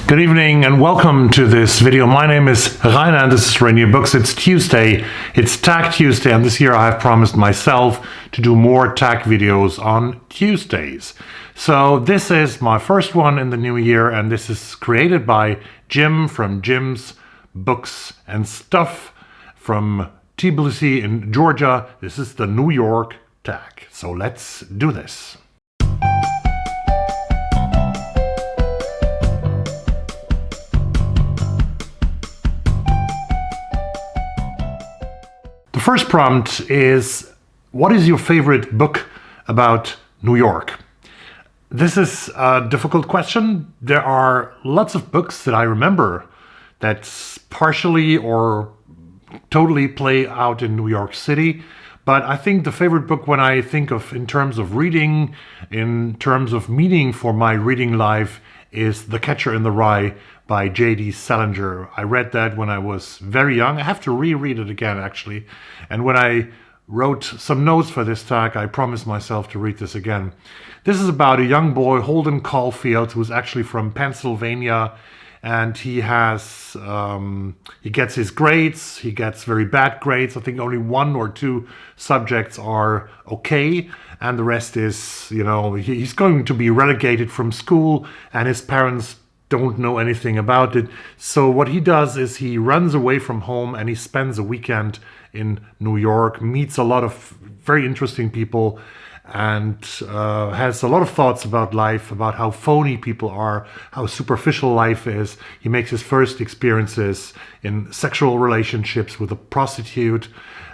Good evening and welcome to this video. My name is Rainer and this is Rainierbooks. It's Tuesday, it's Tag Tuesday, and this year I have promised myself to do more tag videos on Tuesdays. So this is my first one in the new year, and this is created by Jim from Jim's Books and Stuff from Tbilisi in Georgia. This is the New York tag. So let's do this. The first prompt is, what is your favorite book about New York? This is a difficult question. There are lots of books that I remember that partially or totally play out in New York City. But I think the favorite book when I think of in terms of reading, in terms of meaning for my reading life, is The Catcher in the Rye by J.D. Salinger. I read that when I was very young. I have to reread it again, actually. And when I wrote some notes for this tag, I promised myself to read this again. This is about a young boy, Holden Caulfield, who's actually from Pennsylvania. And he gets his grades. He gets very bad grades. I think only 1 or 2 subjects are okay. And the rest is, he's going to be relegated from school, and his parents don't know anything about it. So what he does is he runs away from home and he spends a weekend in New York, meets a lot of very interesting people, and has a lot of thoughts about life, about how phony people are, how superficial life is. He makes his first experiences in sexual relationships with a prostitute.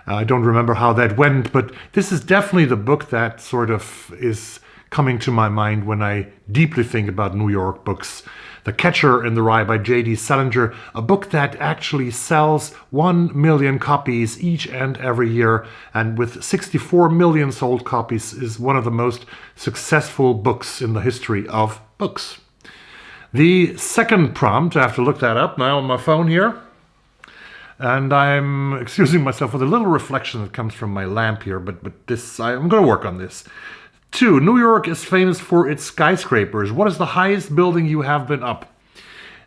I don't remember how that went, but this is definitely the book that sort of is coming to my mind when I deeply think about New York books. The Catcher in the Rye by J.D. Salinger, a book that actually sells 1 million copies each and every year, and with 64 million sold copies is one of the most successful books in the history of books. The second prompt, I have to look that up now on my phone here, and I'm excusing myself for the little reflection that comes from my lamp here, but I'm going to work on this. 2. New York is famous for its skyscrapers. What is the highest building you have been up?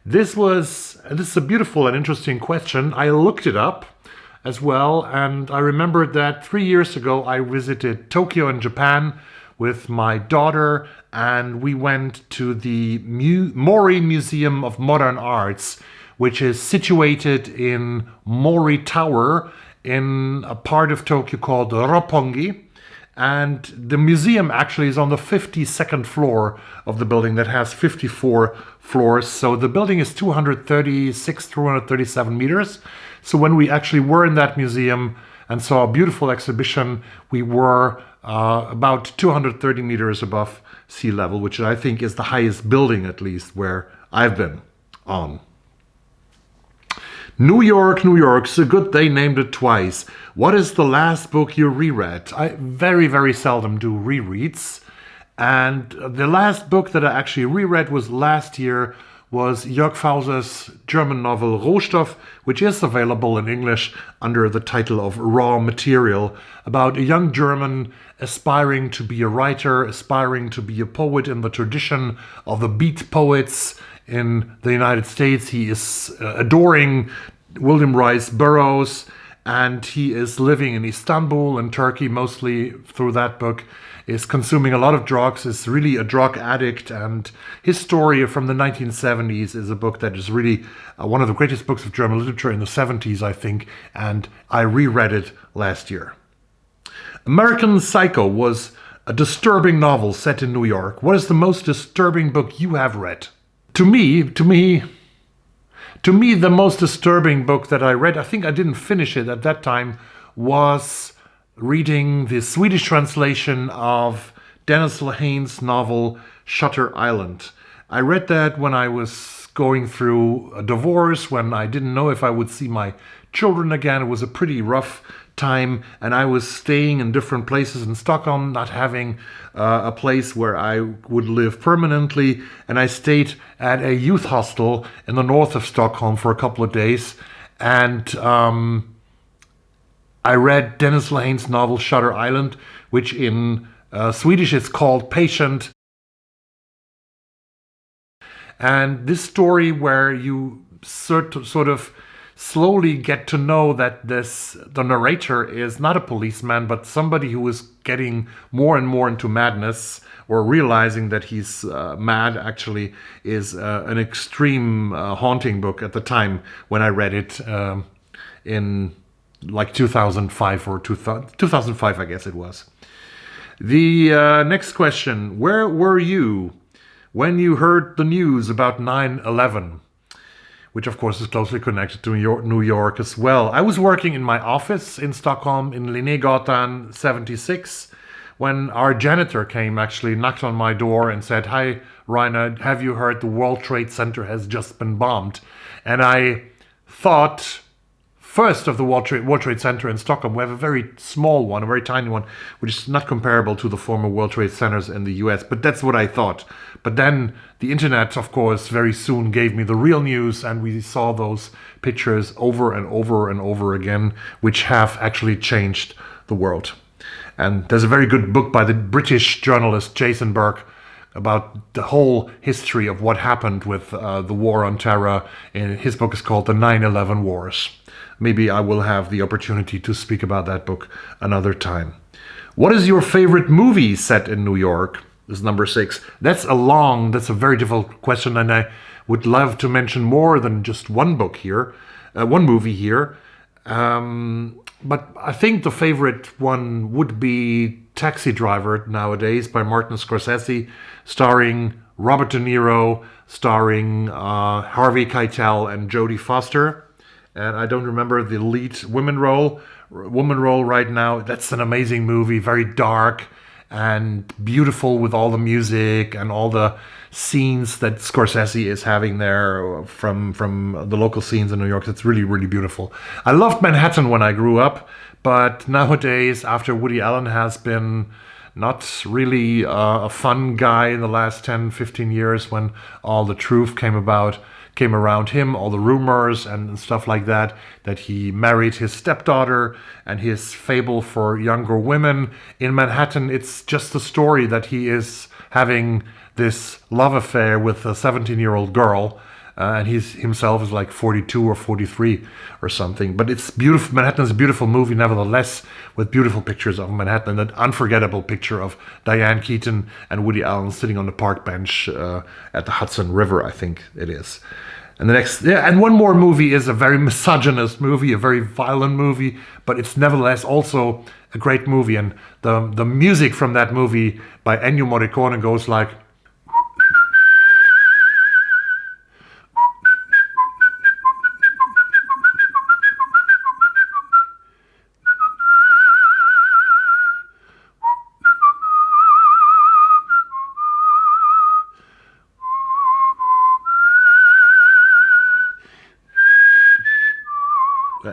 This is a beautiful and interesting question. I looked it up as well, and I remembered that 3 years ago I visited Tokyo in Japan with my daughter, and we went to the Mori Museum of Modern Arts, which is situated in Mori Tower in a part of Tokyo called Roppongi. And the museum actually is on the 52nd floor of the building that has 54 floors. So the building is 237 meters. So when we actually were in that museum and saw a beautiful exhibition, we were about 230 meters above sea level, which I think is the highest building, at least, where I've been on. New York, New York, so good they named it twice. What is the last book you reread? I very, very seldom do rereads. And the last book that I actually reread was last year, was Jörg Fauser's German novel Rohstoff, which is available in English under the title of Raw Material, about a young German aspiring to be a writer, aspiring to be a poet in the tradition of the beat poets in the United States. He is adoring William Rice Burroughs, and he is living in Istanbul and Turkey mostly through that book, is consuming a lot of drugs, is really a drug addict, and his story from the 1970s is a book that is really one of the greatest books of German literature in the 70s, I think, and I reread it last year. American Psycho was a disturbing novel set in New York. What is the most disturbing book you have read? To me, the most disturbing book that I read, I think I didn't finish it at that time, was reading the Swedish translation of Dennis Lehane's novel Shutter Island. I read that when I was going through a divorce, when I didn't know if I would see my children again. It was a pretty rough time, and I was staying in different places in Stockholm, not having a place where I would live permanently, and I stayed at a youth hostel in the north of Stockholm for a couple of days, and I read Dennis Lehane's novel Shutter Island, which in Swedish is called Patient, And this story where you sort of slowly get to know that the narrator is not a policeman, but somebody who is getting more and more into madness, or realizing that he's mad, actually, is an extreme haunting book at the time when I read it, in like 2005 or 2005, I guess it was. The next question: where were you when you heard the news about 9/11? Which of course is closely connected to New York as well. I was working in my office in Stockholm in Linnégatan 76 when our janitor came, actually knocked on my door and said, "Hi, Rainer, have you heard the World Trade Center has just been bombed?" And I thought first of the World Trade Center in Stockholm. We have a very small one, a very tiny one, which is not comparable to the former World Trade Centers in the US, but that's what I thought. But then the internet, of course, very soon gave me the real news, and we saw those pictures over and over and over again, which have actually changed the world. And there's a very good book by the British journalist Jason Burke about the whole history of what happened with the war on terror. And his book is called The 9/11 Wars. Maybe I will have the opportunity to speak about that book another time. What is your favorite movie set in New York? This is number 6. That's a very difficult question, and I would love to mention more than just one book here, one movie here. But I think the favorite one would be Taxi Driver nowadays by Martin Scorsese, starring Robert De Niro, starring Harvey Keitel and Jodie Foster. And I don't remember the lead woman role right now. That's an amazing movie, very dark and beautiful, with all the music and all the scenes that Scorsese is having there from the local scenes in New York. It's really, really beautiful. I loved Manhattan when I grew up, but nowadays, after Woody Allen has been not really a fun guy in the last 10, 15 years, when all the truth came around him, all the rumors and stuff like that he married his stepdaughter, and his fable for younger women. In Manhattan, it's just a story that he is having this love affair with a 17-year-old girl, and he himself is like 42 or 43 or something. But it's beautiful. Manhattan is a beautiful movie, nevertheless, with beautiful pictures of Manhattan. That unforgettable picture of Diane Keaton and Woody Allen sitting on the park bench at the Hudson River, I think it is. And and one more movie is a very misogynist movie, a very violent movie, but it's nevertheless also a great movie. And the music from that movie by Ennio Morricone goes like...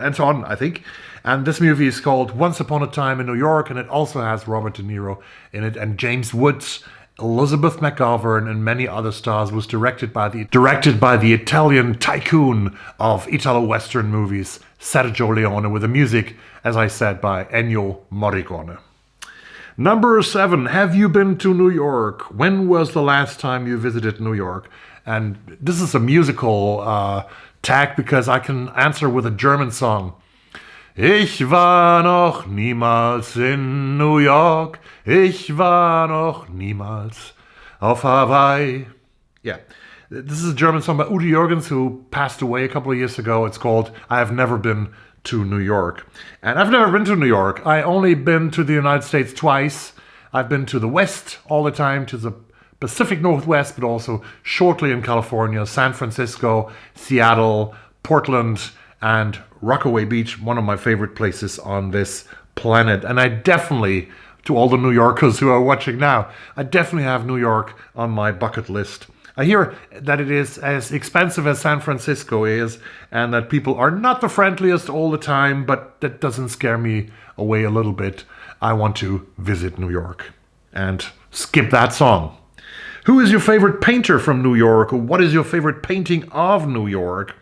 and so on, I think. And this movie is called Once Upon a Time in New York, and it also has Robert De Niro in it, and James Woods, Elizabeth McGovern, and many other stars. Was directed by the Italian tycoon of Italo-Western movies, Sergio Leone, with the music, as I said, by Ennio Morricone. Number 7, have you been to New York? When was the last time you visited New York? And this is a musical tag, because I can answer with a German song. Ich war noch niemals in New York. Ich war noch niemals auf Hawaii. Yeah, this is a German song by Udo Jürgens, who passed away a couple of years ago. It's called I Have Never Been to New York. And I've never been to New York. I only been to the United States twice. I've been to the West all the time, to the Pacific Northwest, but also shortly in California, San Francisco, Seattle, Portland, and Rockaway Beach, one of my favorite places on this planet. And I definitely, to all the New Yorkers who are watching now, I definitely have New York on my bucket list. I hear that it is as expensive as San Francisco is, and that people are not the friendliest all the time, but that doesn't scare me away a little bit. I want to visit New York. And skip that song. Who is your favorite painter from New York? What is your favorite painting of New York?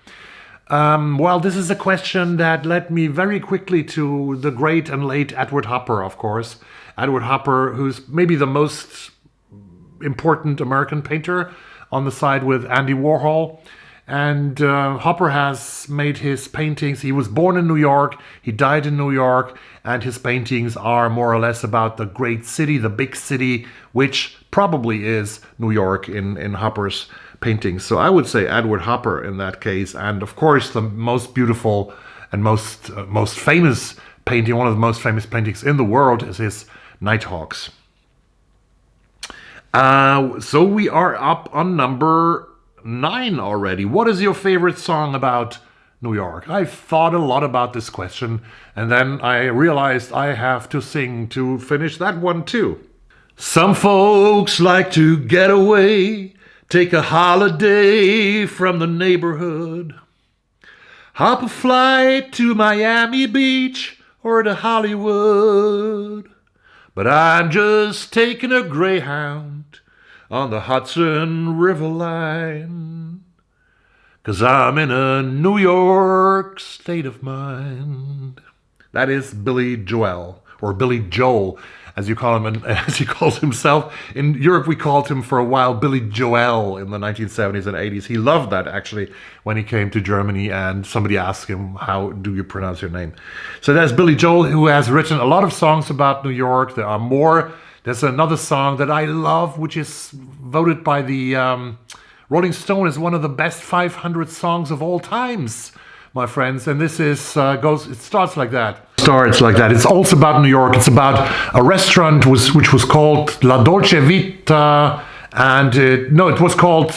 Well, this is a question that led me very quickly to the great and late Edward Hopper, of course. Edward Hopper, who's maybe the most important American painter on the side with Andy Warhol. And Hopper has made his paintings. He was born in New York, he died in New York, and his paintings are more or less about the great city, the big city, which probably is New York in Hopper's paintings. So I would say Edward Hopper in that case. And of course, the most beautiful and most famous painting, one of the most famous paintings in the world, is his Nighthawks. So we are up on number 9 already. What is your favorite song about New York? I thought a lot about this question, and then I realized I have to sing to finish that one too. Some folks like to get away, take a holiday from the neighborhood, hop a flight to Miami Beach or to Hollywood. But I'm just taking a Greyhound on the Hudson River line, 'cause I'm in a New York state of mind. That is Billy Joel, or Billy Joel, as you call him, and as he calls himself. In Europe, we called him for a while Billy Joel in the 1970s and 80s. He loved that, actually, when he came to Germany and somebody asked him, how do you pronounce your name? So there's Billy Joel, who has written a lot of songs about New York. There are more. There's another song that I love, which is voted by the Rolling Stone as one of the best 500 songs of all times, my friends. And this is it starts like that. It's also about New York. It's about a restaurant which was called La Dolce Vita, and it was called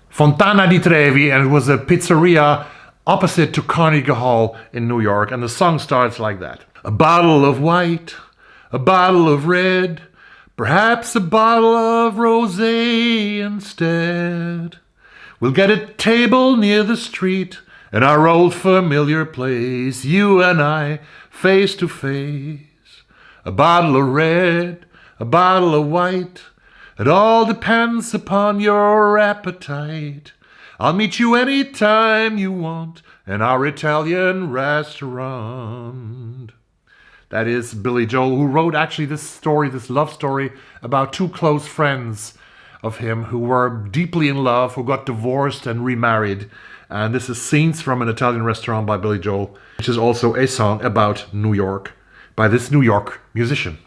Fontana di Trevi, and it was a pizzeria opposite to Carnegie Hall in New York. And the song starts like that. A bottle of white, a bottle of red, perhaps a bottle of rosé instead. We'll get a table near the street, in our old familiar place, you and I, face to face. A bottle of red, a bottle of white, it all depends upon your appetite. I'll meet you anytime you want in our Italian restaurant. That is Billy Joel, who wrote actually this love story about two close friends of him who were deeply in love, who got divorced and remarried. And this is Scenes from an Italian Restaurant by Billy Joel, which is also a song about New York by this New York musician.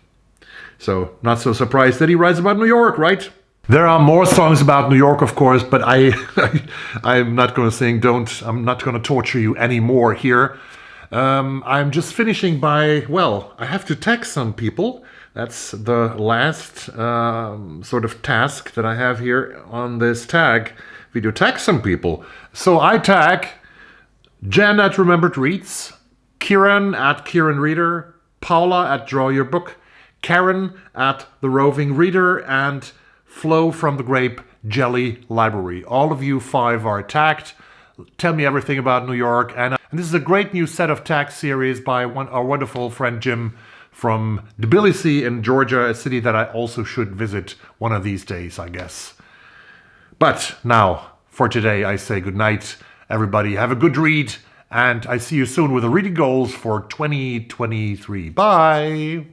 So not so surprised that he writes about New York, right? There are more songs about New York, of course, but I'm not going to sing. I'm not going to torture you anymore here. I'm just finishing by, I have to text some people. That's the last sort of task that I have here on this tag video. Tag some people. So I tag Jen at Remembered Reads, Kieran at Kieran Reader, Paula at Draw Your Book, Karen at The Roving Reader, and Flo from the Grape Jelly Library. All of you 5 are tagged. Tell me everything about New York. And this is a great new set of tag series by our wonderful friend Jim from Tbilisi in Georgia, a city that I also should visit one of these days, I guess. But now, for today, I say good night, everybody. Have a good read, and I see you soon with the reading goals for 2023. Bye!